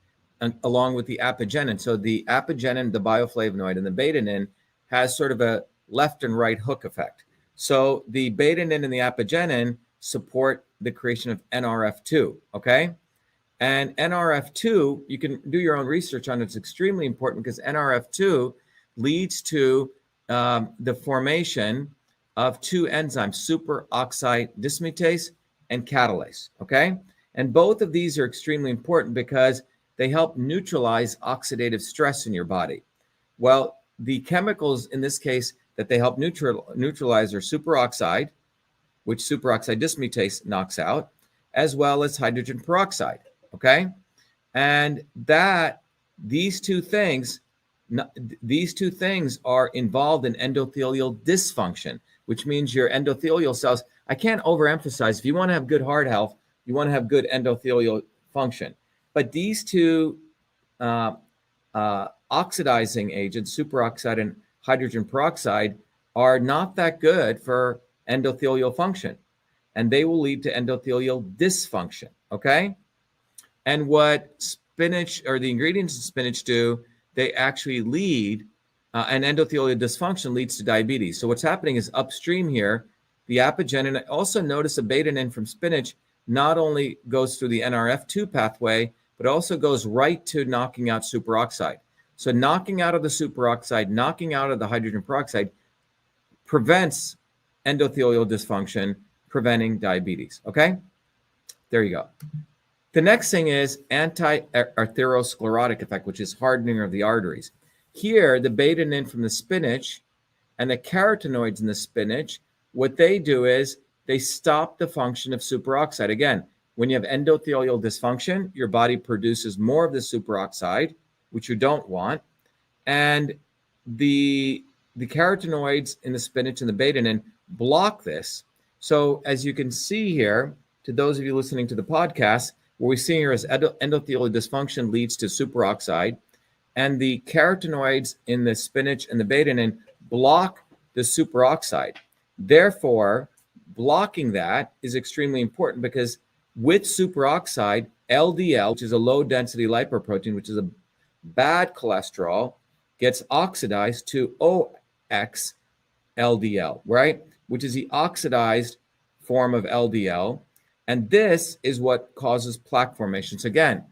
along with the apigenin. So the apigenin, the bioflavonoid, and the betanin has sort of a left and right hook effect. So the betanin and the apigenin support the creation of NRF2, okay? And NRF2, you can do your own research on it. It's extremely important because NRF2 leads to the formation of two enzymes, superoxide dismutase and catalase, okay? And both of these are extremely important because they help neutralize oxidative stress in your body. Well, the chemicals in this case that they help neutralize are superoxide, which superoxide dismutase knocks out, as well as hydrogen peroxide, okay? And these two things are involved in endothelial dysfunction, which means your endothelial cells, I can't overemphasize, if you want to have good heart health, you want to have good endothelial function. But these two oxidizing agents, superoxide and hydrogen peroxide, are not that good for endothelial function, and they will lead to endothelial dysfunction, okay? And what spinach, or the ingredients in spinach do, they actually lead, and endothelial dysfunction leads to diabetes. So what's happening is upstream here, the apigenin, also notice a betanin from spinach not only goes through the NRF2 pathway, but also goes right to knocking out superoxide. So knocking out of the superoxide, knocking out of the hydrogen peroxide prevents endothelial dysfunction, preventing diabetes. Okay, there you go. The next thing is anti-atherosclerotic effect, which is hardening of the arteries. Here, the betanin from the spinach and the carotenoids in the spinach, what they do is they stop the function of superoxide. Again, when you have endothelial dysfunction, your body produces more of the superoxide, which you don't want. And the carotenoids in the spinach and the betanin block this. So as you can see here, to those of you listening to the podcast, what we see here is endothelial dysfunction leads to superoxide, and the carotenoids in the spinach and the betanin block the superoxide. Therefore, blocking that is extremely important because with superoxide, LDL, which is a low-density lipoprotein, which is a bad cholesterol, gets oxidized to OX LDL, right? Which is the oxidized form of LDL. And this is what causes plaque formation. So again,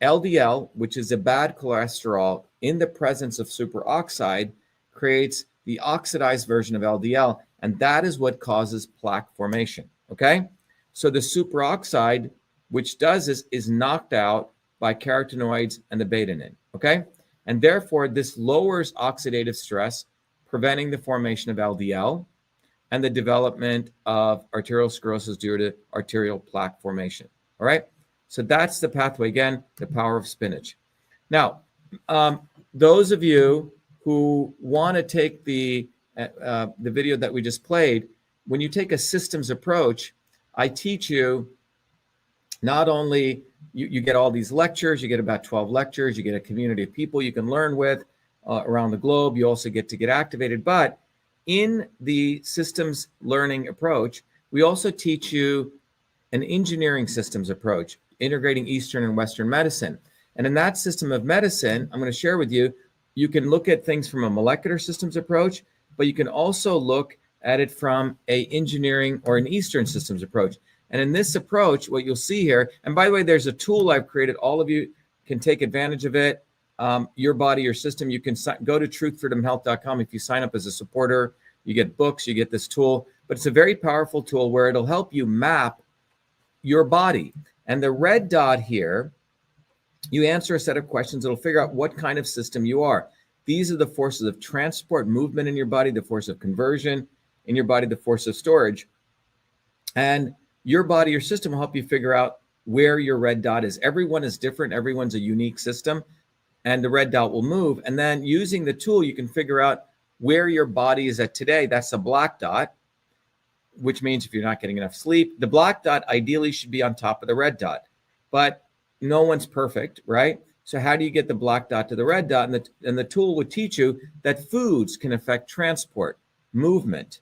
LDL, which is a bad cholesterol in the presence of superoxide, creates the oxidized version of LDL, and that is what causes plaque formation, okay? So the superoxide, which does this, is knocked out by carotenoids and the betanin, okay? And therefore, this lowers oxidative stress, preventing the formation of LDL and the development of arteriosclerosis due to arterial plaque formation, all right? So that's the pathway. Again, the power of spinach. Now, those of you who want to take the video that we just played, when you take a systems approach, I teach you not only, you get all these lectures, you get about 12 lectures, you get a community of people you can learn with around the globe. You also get to get activated. But in the systems learning approach, we also teach you an engineering systems approach, integrating Eastern and Western medicine. And in that system of medicine, I'm going to share with you, you can look at things from a molecular systems approach, but you can also look at it from a engineering or an Eastern systems approach. And in this approach, what you'll see here, and by the way, there's a tool I've created. All of you can take advantage of it. Your body, your system. You can go to truthfreedomhealth.com. If you sign up as a supporter, you get books, you get this tool. But it's a very powerful tool where it'll help you map your body. And the red dot here, you answer a set of questions. It'll figure out what kind of system you are. These are the forces of transport, movement in your body, the force of conversion in your body, the force of storage. And your body, your system will help you figure out where your red dot is. Everyone is different. Everyone's a unique system. And the red dot will move. And then using the tool, you can figure out where your body is at today. That's a black dot, which means if you're not getting enough sleep, the black dot ideally should be on top of the red dot. But no one's perfect, right? So how do you get the black dot to the red dot? And the tool would teach you that foods can affect transport, movement.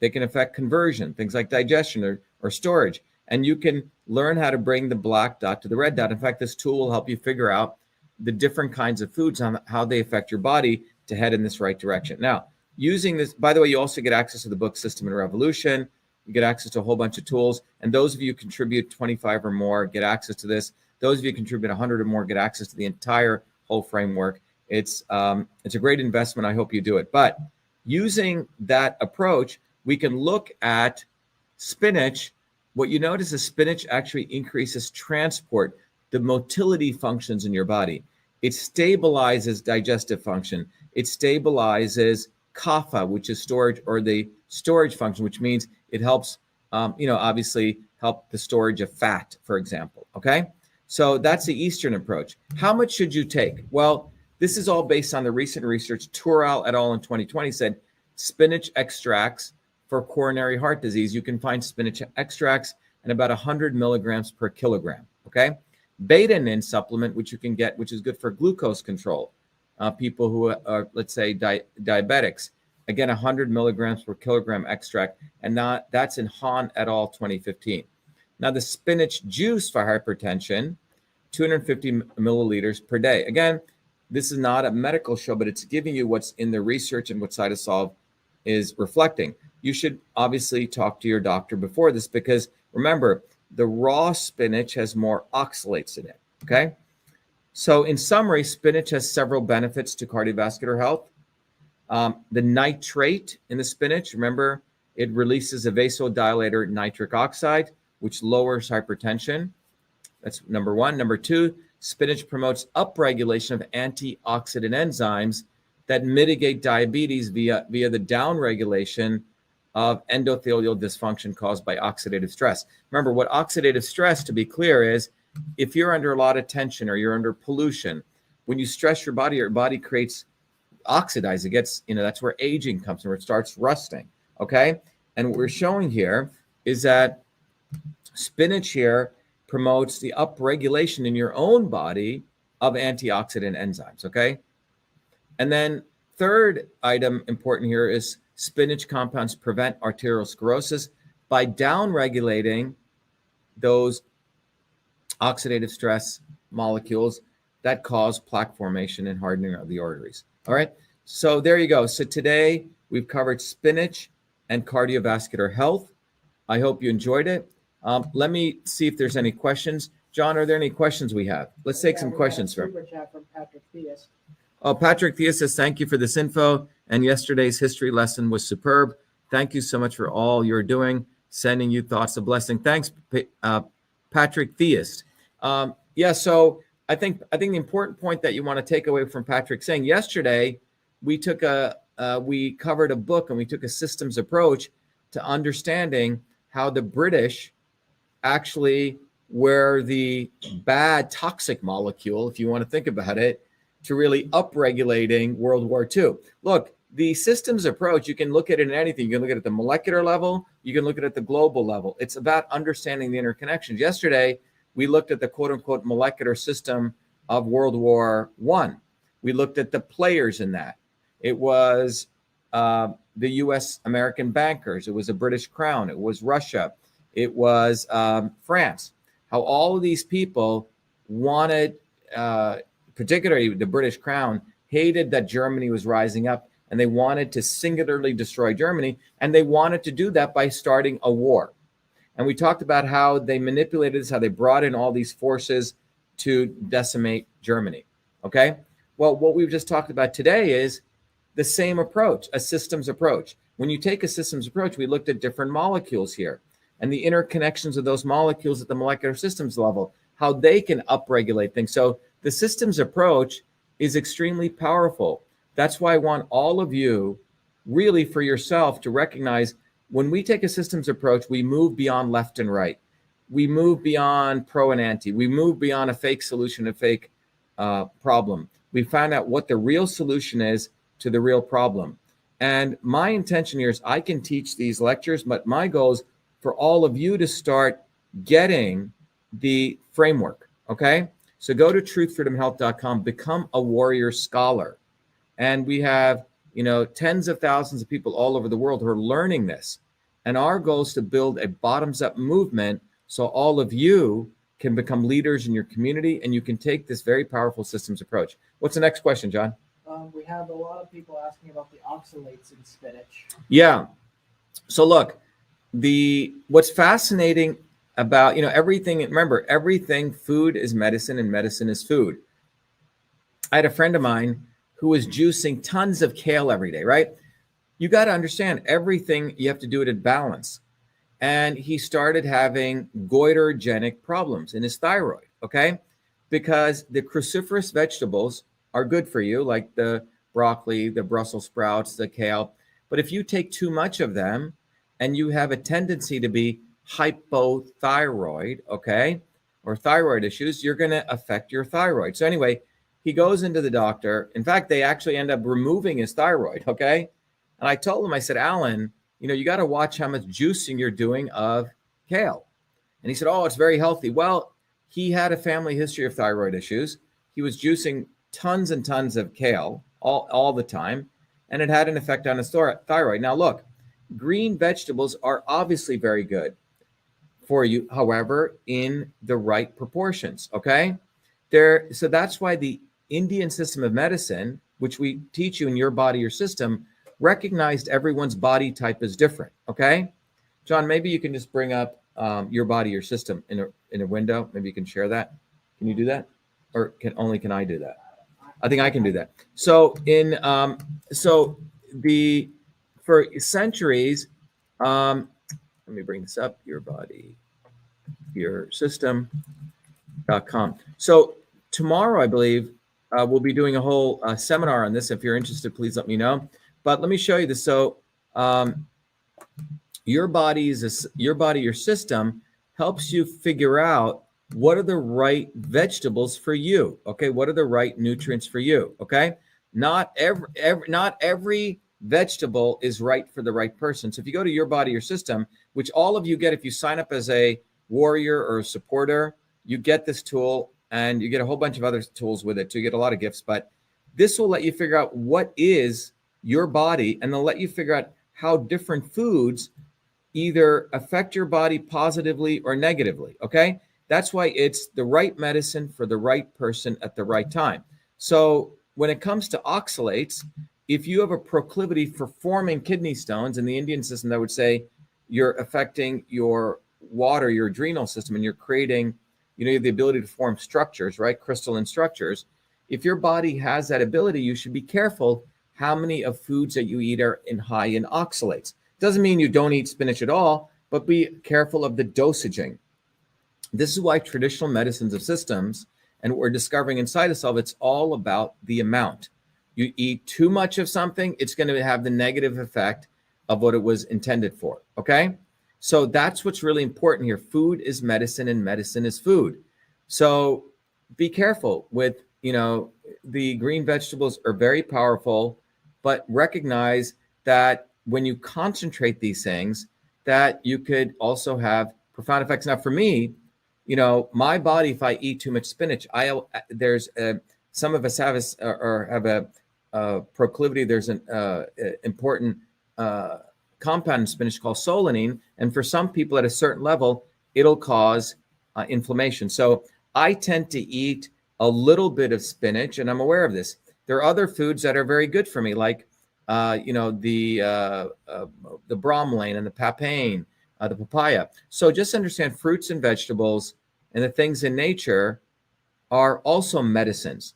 They can affect conversion, things like digestion or storage. And you can learn how to bring the black dot to the red dot. In fact, this tool will help you figure out the different kinds of foods and how they affect your body to head in this right direction. Now, using this, by the way, you also get access to the book System and Revolution. You get access to a whole bunch of tools. And those of you who contribute 25 or more get access to this. Those of you who contribute 100 or more get access to the entire whole framework. It's a great investment. I hope you do it. But using that approach, we can look at spinach. What you notice is spinach actually increases transport, the motility functions in your body. It stabilizes digestive function. It stabilizes kapha, which is storage, or the storage function, which means it helps, obviously help the storage of fat, for example, okay? So that's the Eastern approach. How much should you take? Well, this is all based on the recent research. Turrell et al. In 2020 said spinach extracts for coronary heart disease. You can find spinach extracts in about 100 milligrams per kilogram, okay? Betanin supplement, which you can get, which is good for glucose control. People who are, let's say, diabetics, again, 100 milligrams per kilogram extract, and that's in Hahn et al. 2015. Now, the spinach juice for hypertension, 250 milliliters per day. Again, this is not a medical show, but it's giving you what's in the research and what Cytosolve is reflecting. You should obviously talk to your doctor before this because remember, the raw spinach has more oxalates in it, okay? So in summary, spinach has several benefits to cardiovascular health. The nitrate in the spinach, remember, it releases a vasodilator nitric oxide, which lowers hypertension. That's number one. Number two, spinach promotes upregulation of antioxidant enzymes that mitigate diabetes via the downregulation of endothelial dysfunction caused by oxidative stress. Remember, what oxidative stress, to be clear, is if you're under a lot of tension or you're under pollution, when you stress your body creates oxidize. It gets, that's where aging comes from, where it starts rusting. Okay. And what we're showing here is that spinach here promotes the upregulation in your own body of antioxidant enzymes. Okay. And then third item important here is spinach compounds prevent arteriosclerosis by downregulating those oxidative stress molecules that cause plaque formation and hardening of the arteries. All right. So there you go. So today we've covered spinach and cardiovascular health. I hope you enjoyed it. Let me see if there's any questions. John, are there any questions we have? Let's take some questions from Patrick Theus. Oh, Patrick Theus says, thank you for this info. And yesterday's history lesson was superb. Thank you so much for all you're doing. Sending you thoughts of blessing. Thanks, Patrick Theus. Yeah, so I think the important point that you want to take away from Patrick saying yesterday, we covered a book and we took a systems approach to understanding how the British actually were the bad toxic molecule, if you want to think about it, to really upregulating World War II. Look, the systems approach, you can look at it in anything. You can look at it at the molecular level. You can look at it at the global level. It's about understanding the interconnections. Yesterday, we looked at the quote unquote molecular system of World War I. We looked at the players in that. It was the US American bankers. It was the British Crown. It was Russia. It was France. How all of these people wanted, particularly the British Crown, hated that Germany was rising up, and they wanted to singularly destroy Germany. And they wanted to do that by starting a war. And we talked about how they manipulated this, how they brought in all these forces to decimate Germany. Okay. Well, what we've just talked about today is the same approach, a systems approach. When you take a systems approach, we looked at different molecules here and the interconnections of those molecules at the molecular systems level, how they can upregulate things. So the systems approach is extremely powerful. That's why I want all of you really for yourself to recognize when we take a systems approach, we move beyond left and right. We move beyond pro and anti. We move beyond a fake solution, a fake problem. We find out what the real solution is to the real problem. And my intention here is I can teach these lectures, but my goal is for all of you to start getting the framework, okay? So go to truthfreedomhealth.com, become a warrior scholar. And we have, tens of thousands of people all over the world who are learning this. And our goal is to build a bottoms-up movement so all of you can become leaders in your community and you can take this very powerful systems approach. What's the next question, John? We have a lot of people asking about the oxalates in spinach. Yeah. So look, what's fascinating about, everything, remember, everything, food is medicine and medicine is food. I had a friend of mine who was juicing tons of kale every day, right? You got to understand everything, you have to do it at balance. And he started having goiterogenic problems in his thyroid, okay? Because the cruciferous vegetables are good for you, like the broccoli, the Brussels sprouts, the kale. But if you take too much of them and you have a tendency to be hypothyroid, okay, or thyroid issues, you're going to affect your thyroid. So anyway, he goes into the doctor. In fact, they actually end up removing his thyroid, okay? And I told him, I said, Alan, you got to watch how much juicing you're doing of kale. And he said, oh, it's very healthy. Well, he had a family history of thyroid issues. He was juicing tons and tons of kale all the time, and it had an effect on his thyroid. Now, look, green vegetables are obviously very good for you, however, in the right proportions, okay? So that's why the Indian system of medicine, which we teach you in Your Body, Your System, recognized everyone's body type is different, okay? John, maybe you can just bring up Your Body, Your System in a window. Maybe you can share that. Can you do that? or can I do that? I think I can do that. So for centuries, let me bring this up, your body, your system.com. So tomorrow, I believe, we'll be doing a whole seminar on this. If you're interested, please let me know. But let me show you this. So your your system helps you figure out what are the right vegetables for you. Okay, what are the right nutrients for you? Okay, not every vegetable is right for the right person. So if you go to your body, your system, which all of you get if you sign up as a warrior or a supporter, you get this tool and you get a whole bunch of other tools with it too. You get a lot of gifts, but this will let you figure out what is your body, and they'll let you figure out how different foods either affect your body positively or negatively. Okay, that's why it's the right medicine for the right person at the right time. So when it comes to oxalates, if you have a proclivity for forming kidney stones in the Indian system, that would say you're affecting your water, your adrenal system, and you're creating, you have the ability to form structures, right? Crystalline structures. If your body has that ability, you should be careful how many of foods that you eat are high in oxalates. Doesn't mean you don't eat spinach at all, but be careful of the dosaging. This is why traditional medicines of systems, and what we're discovering in Cytosolve, it's all about the amount. You eat too much of something, it's going to have the negative effect of what it was intended for. Okay, so that's what's really important here. Food is medicine, and medicine is food. So be careful with, the green vegetables are very powerful, but recognize that when you concentrate these things, that you could also have profound effects. Now, for me, my body, if I eat too much spinach, some of us have a proclivity. There's an important compound in spinach called solanine, and for some people at a certain level, it'll cause inflammation. So I tend to eat a little bit of spinach, and I'm aware of this. There are other foods that are very good for me, like the bromelain and the papain, the papaya. So just understand fruits and vegetables and the things in nature are also medicines,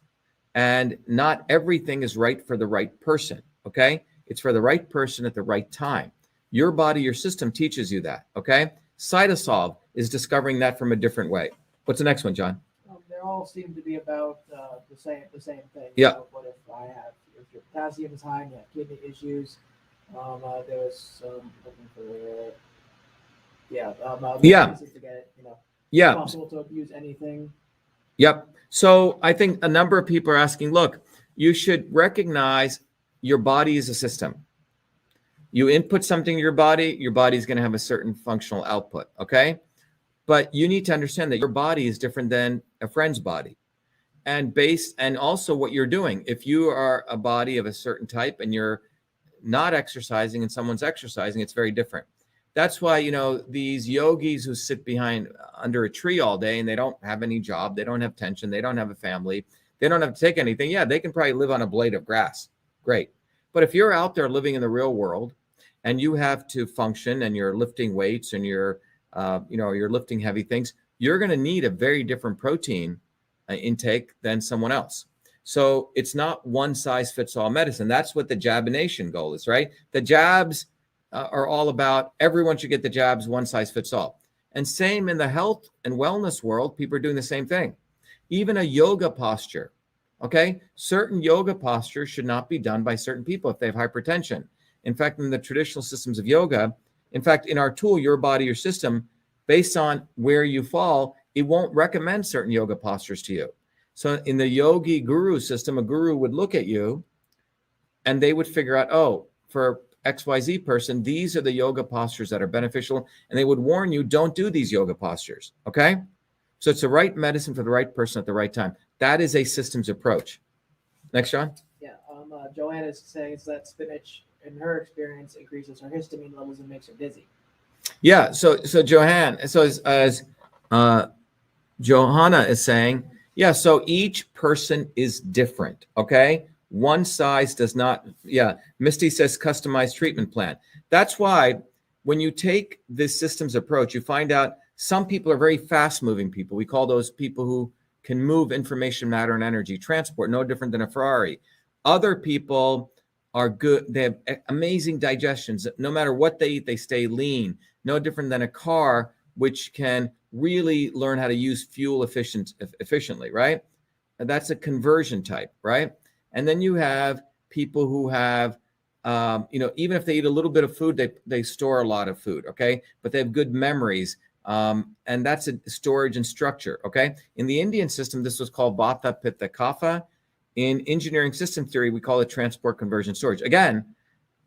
and not everything is right for the right person. Okay, it's for the right person at the right time. Your body, your system teaches you that. Okay, Cytosolve is discovering that from a different way. What's the next one, John? They all seem to be about the same thing. Yeah. So what if your potassium is high and you have kidney issues? There's looking for to get it, Yeah. possible to abuse anything. Yep. So I think a number of people are asking, look, you should recognize your body is a system. You input something to your body is going to have a certain functional output. Okay. But you need to understand that your body is different than a friend's body. And also what you're doing. If you are a body of a certain type and you're not exercising and someone's exercising, it's very different. That's why, these yogis who sit under a tree all day and they don't have any job, they don't have tension, they don't have a family, they don't have to take anything. Yeah, they can probably live on a blade of grass. Great. But if you're out there living in the real world and you have to function and you're lifting weights and you're lifting heavy things, you're going to need a very different protein intake than someone else. So it's not one size fits all medicine. That's what the jabination goal is, right? The jabs are all about everyone should get the jabs, one size fits all. And same in the health and wellness world, people are doing the same thing. Even a yoga posture, okay? Certain yoga postures should not be done by certain people if they have hypertension. In fact, in the traditional systems of yoga, in fact, in our tool, Your Body, Your System, based on where you fall, it won't recommend certain yoga postures to you. So in the yogi guru system, a guru would look at you and they would figure out, oh, for XYZ person, these are the yoga postures that are beneficial. And they would warn you, don't do these yoga postures. Okay. So it's the right medicine for the right person at the right time. That is a systems approach. Next, John. Yeah. Joanne is saying that spinach, in her experience, increases her histamine levels and makes her dizzy. Yeah. So Joanne, so as Johanna is saying, yeah, so each person is different. Okay. One size does not. Yeah. Misty says customized treatment plan. That's why when you take this systems approach, you find out some people are very fast moving people. We call those people who can move information, matter, and energy, transport, no different than a Ferrari. Other people are good. They have amazing digestions. No matter what they eat, they stay lean, no different than a car, which can really learn how to use fuel efficiently, right? And that's a conversion type, right? And then you have people who have, even if they eat a little bit of food, they store a lot of food, okay? But they have good memories, and that's a storage and structure, okay? In the Indian system, this was called Vata, Pitta, Kapha. In engineering system theory, we call it transport, conversion, storage. Again,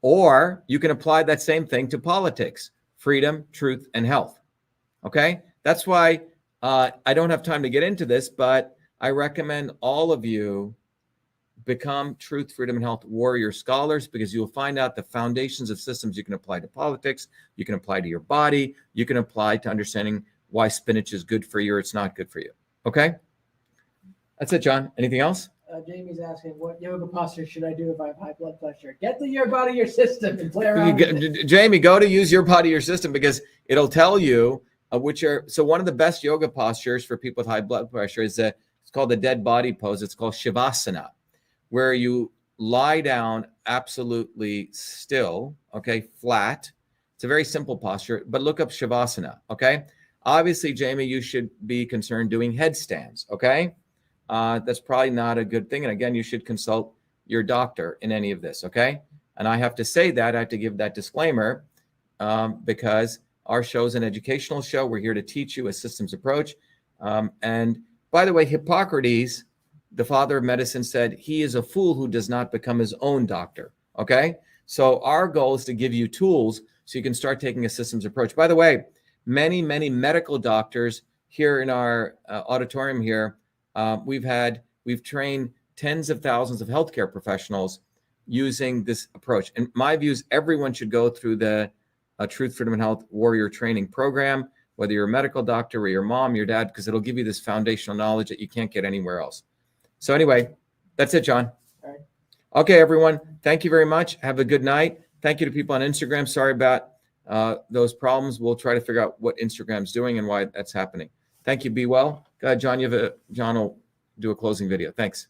or you can apply that same thing to politics, freedom, truth, and health, okay? That's why I don't have time to get into this, but I recommend all of you become truth, freedom, and health warrior scholars, because you'll find out the foundations of systems you can apply to politics, you can apply to your body, you can apply to understanding why spinach is good for you or it's not good for you. Okay? That's it, John. Anything else? Jamie's asking, what yoga posture should I do if I have high blood pressure? Get the yoga out of your system and play around with it. Jamie, go to use your body, your system, because it'll tell you so one of the best yoga postures for people with high blood pressure is it's called the dead body pose. It's called Shavasana, where you lie down absolutely still, okay, flat. It's a very simple posture, but look up Shavasana, okay? Obviously, Jamie, you should be concerned doing headstands, okay? That's probably not a good thing. And again, you should consult your doctor in any of this, okay? And I have to say that, I have to give that disclaimer because our show is an educational show. We're here to teach you a systems approach. And by the way, Hippocrates, the father of medicine, said he is a fool who does not become his own doctor, okay? So our goal is to give you tools so you can start taking a systems approach. By the way, many medical doctors here in our auditorium here, we've trained tens of thousands of healthcare professionals using this approach. And my view is everyone should go through the Truth, Freedom, and Health Warrior Training Program, whether you're a medical doctor or your mom, your dad, because it'll give you this foundational knowledge that you can't get anywhere else. So anyway, that's it, John. All right. Okay, everyone. Thank you very much. Have a good night. Thank you to people on Instagram. Sorry about those problems. We'll try to figure out what Instagram's doing and why that's happening. Thank you. Be well. Go ahead, John. John will do a closing video. Thanks.